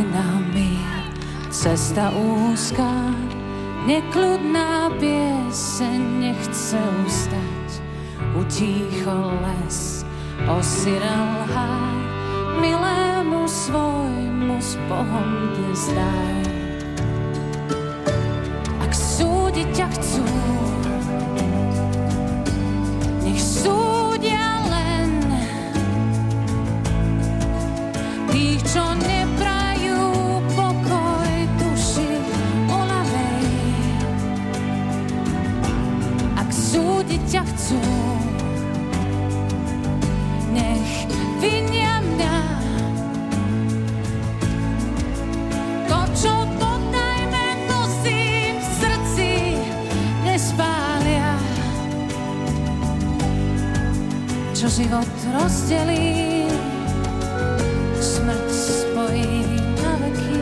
krajinami, cesta úzka, nekľudná pieseň nechce ustať. Utíchol les, osirel háj, milému svojmu s Bohom dnes daj. Ak súdiť ťa chcú, nech súdia len tých, čo neprajú pokoj duši uľavej. Ak súdiť ťa chcú, nech vinia mňa. To, čo potajme nosím v srdci, nespália. Čo život rozdelí, smrť spojí na veky.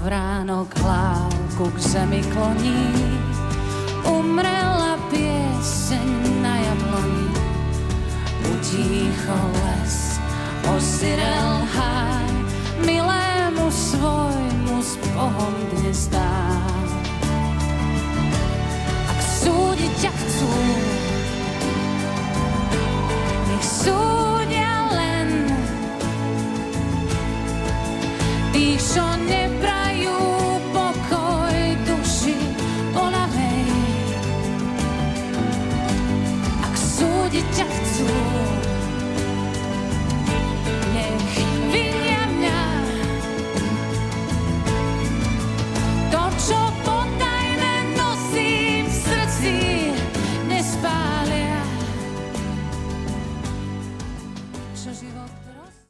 Vránok hlávku k zemi kloní, umrela pieseň na jabloni. Utíchol les, osirel háj, milému svojmu s Bohom dnes dá. Ak súdiť ťa chcú,